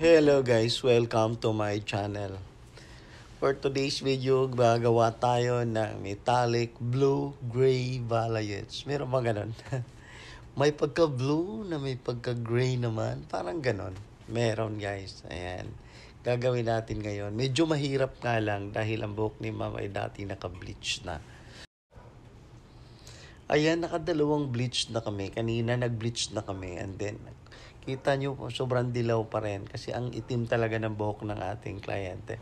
Hello guys, welcome to my channel. For today's video, gagawa tayo ng metallic blue gray balayets. Meron ba ganon? May pagka-blue na may pagka-gray naman. Parang ganon. Meron guys. Ayan. Gagawin natin ngayon. Medyo mahirap nga lang dahil ang buhok ni mama ay dati naka-bleach na. Ayan, nakadalawang bleach na kami. Kanina nag-bleach na kami. And then, kita nyo po, sobrang dilaw pa rin. Kasi ang itim talaga ng buhok ng ating kliyente.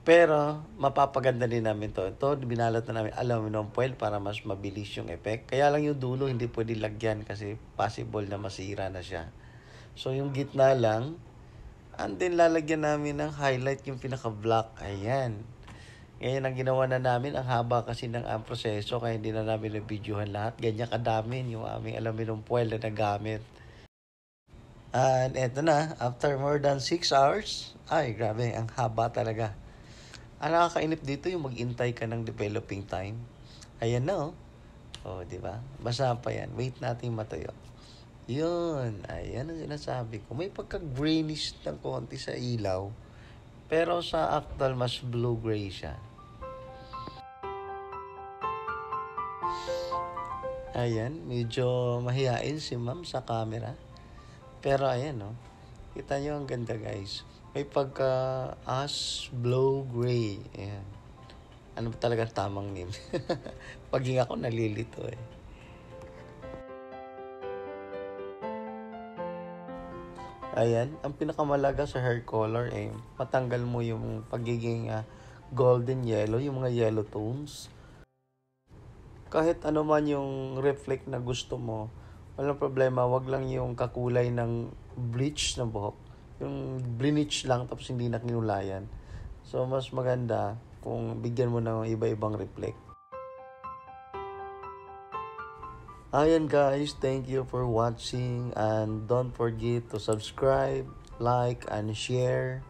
Pero, mapapaganda din namin to. Ito, binalot na namin aluminum foil para mas mabilis yung effect. Kaya lang yung dulo, hindi pwede lagyan kasi possible na masira na siya. So, yung gitna lang. And then, lalagyan namin ng highlight yung pinaka-black. Ayan. Ngayon, ang ginawa na namin, ang haba kasi ng proseso, kaya hindi na namin na-videohan lahat. Ganyan kadami yung aming aluminum foil na nagamit. And eto na, after more than 6 hours, ay grabe, ang haba talaga. Ang nakakainip dito yung mag-intay ka ng developing time. Ayan na oh. Oh, di ba? Basa pa yan. Wait natin matuyo. Yun. Ayan ang sinasabi ko. May pagka-greenish ng konti sa ilaw. Pero sa actual, mas blue-gray siya. Ayan. Medyo mahihain si ma'am sa camera. Pero ayan oh. Kita nyo ang ganda guys. May pagka-ash blow gray. Ayan. Ano ba talaga tamang name? Paging ako nalilito eh. Ayan. Ang pinakamalaga sa hair color eh, matanggal mo yung pagiging golden yellow, yung mga yellow tones. Kahit ano man yung reflect na gusto mo, walang problema, wag lang yung kakulay ng bleach na buhok. Yung bleach lang tapos hindi na kinulayan. So, mas maganda kung bigyan mo ng iba-ibang reflect. Ayan guys, thank you for watching and don't forget to subscribe, like, and share.